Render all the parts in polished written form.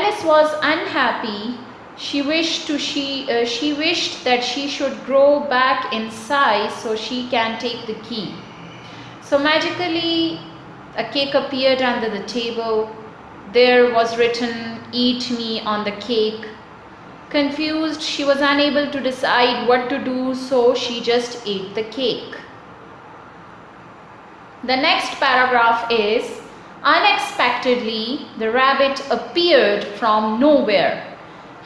Alice was unhappy. She wished that she should grow back in size so she can take the key. So magically, a cake appeared under the table. There was written, "Eat me" on the cake. Confused, she was unable to decide what to do, so she just ate the cake. The next paragraph is, unexpectedly, the rabbit appeared from nowhere.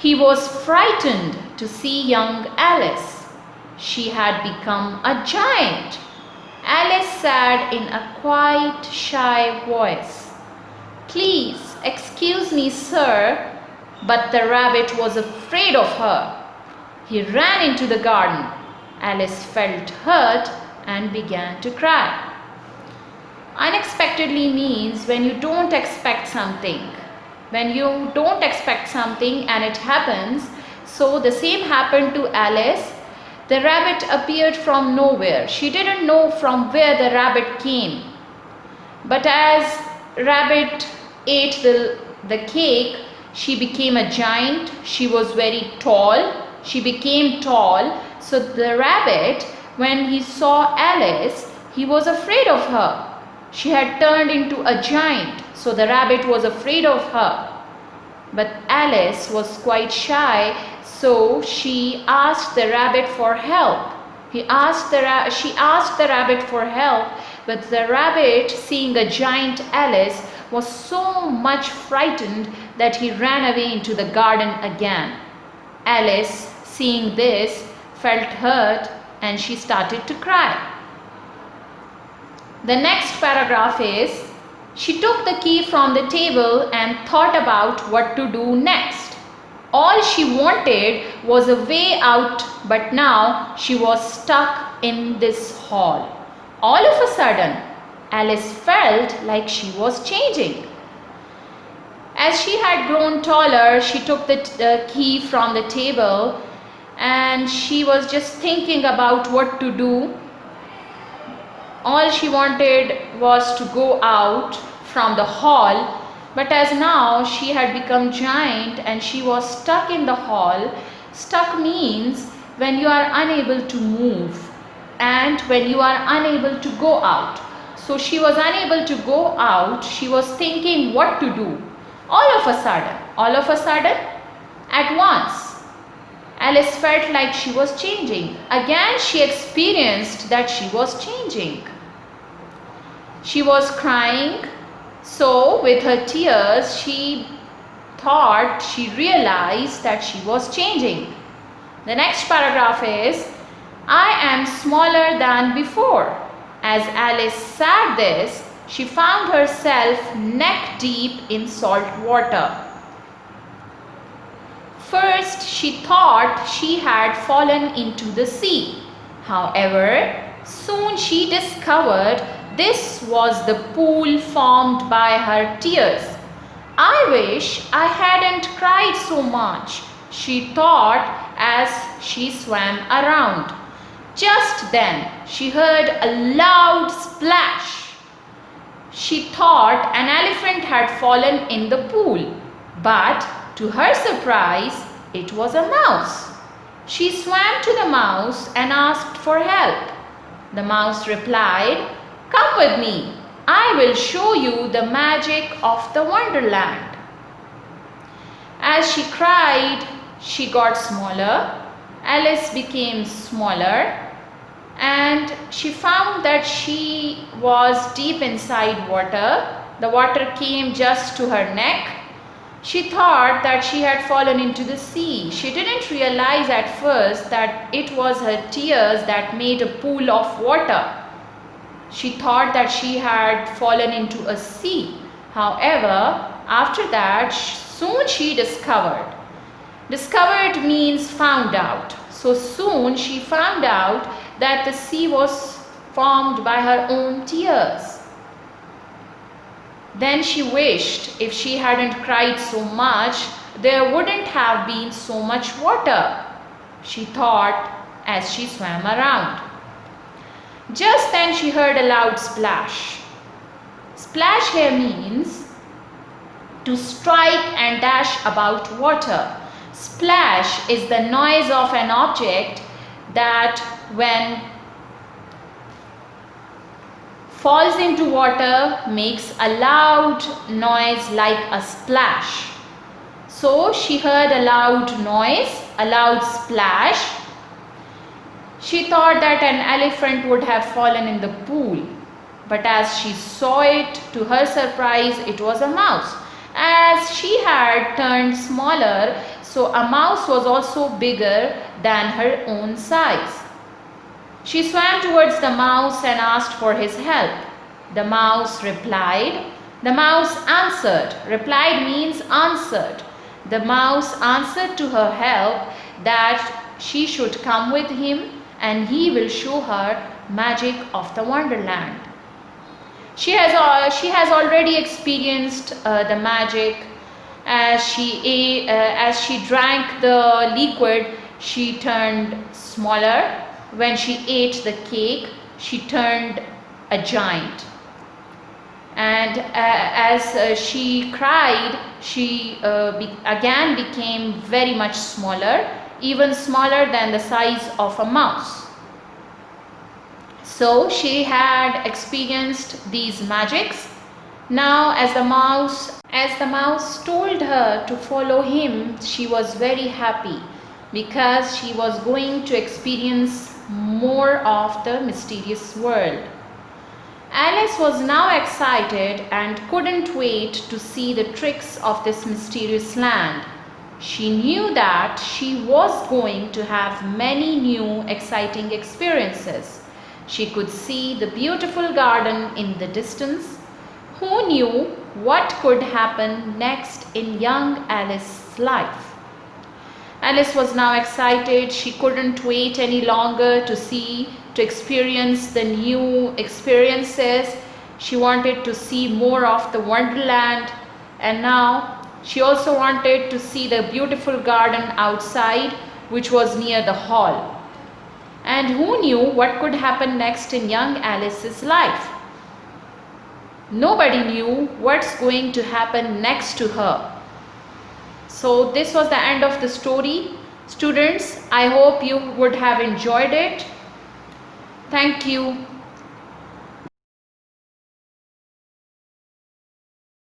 He was frightened to see young Alice. She had become a giant. Alice said in a quite shy voice, "Please, excuse me, sir." But the rabbit was afraid of her. He ran into the garden. Alice felt hurt and began to cry. Unexpectedly means when you don't expect something. When you don't expect something and it happens. So the same happened to Alice. The rabbit appeared from nowhere. She didn't know from where the rabbit came. But as rabbit ate the cake, she became a giant. She was very tall. She became tall. So the rabbit, when he saw Alice, he was afraid of her. She had turned into a giant. So the rabbit was afraid of her. But Alice was quite shy, so she asked the rabbit for help. She asked the rabbit for help, but the rabbit, seeing a giant Alice, was so much frightened that he ran away into the garden again. Alice, seeing this, felt hurt and she started to cry. The next paragraph is, she took the key from the table and thought about what to do next. All she wanted was a way out, but now she was stuck in this hall. All of a sudden, Alice felt like she was changing. As she had grown taller, she took the key from the table and she was just thinking about what to do. All she wanted was to go out from the hall, but as now she had become giant and she was stuck in the hall. Stuck means when you are unable to move and when you are unable to go out. So she was unable to go out. She was thinking what to do. All of a sudden, at once, Alice felt like she was changing. Again, she experienced that she was changing. She was crying. So with her tears, she realized that she was changing. The next paragraph is, I am smaller than before. As Alice said this, she found herself neck deep in salt water. First, she thought she had fallen into the sea. However, soon she discovered this was the pool formed by her tears. I wish I hadn't cried so much, she thought as she swam around. Just then, she heard a loud splash. She thought an elephant had fallen in the pool, but to her surprise, it was a mouse. She swam to the mouse and asked for help. The mouse replied, "Come with me. I will show you the magic of the wonderland." As she cried, she got smaller. Alice became smaller and she found that she was deep inside water. The water came just to her neck. She thought that she had fallen into the sea. She didn't realize at first that it was her tears that made a pool of water. She thought that she had fallen into a sea. However, after that, soon she discovered. Discovered means found out. So soon she found out that the sea was formed by her own tears. Then she wished if she hadn't cried so much, there wouldn't have been so much water, she thought as she swam around. Just then she heard a loud splash. Splash here means to strike and dash about water. Splash is the noise of an object that when falls into water makes a loud noise like a splash. So she heard a loud noise, a loud splash. She thought that an elephant would have fallen in the pool, but as she saw it, to her surprise, it was a mouse. As she had turned smaller, so a mouse was also bigger than her own size. She swam towards the mouse and asked for his help. The mouse replied. The mouse answered. Replied means answered. The mouse answered to her help that she should come with him and he will show her magic of the wonderland. She has already experienced the magic. As she drank the liquid, she turned smaller. When she ate the cake, she turned a giant. And as she cried, she again became very much smaller, even smaller than the size of a mouse. So she had experienced these magics. Now as the mouse told her to follow him, she was very happy because she was going to experience more of the mysterious world. Alice was now excited and couldn't wait to see the tricks of this mysterious land. She knew that she was going to have many new exciting experiences. She could see the beautiful garden in the distance. Who knew what could happen next in young Alice's life? Alice was now excited. She couldn't wait any longer to experience the new experiences. She wanted to see more of the wonderland, and now she also wanted to see the beautiful garden outside, which was near the hall. And who knew what could happen next in young Alice's life? Nobody knew what's going to happen next to her. So this was the end of the story. Students, I hope you would have enjoyed it. Thank you.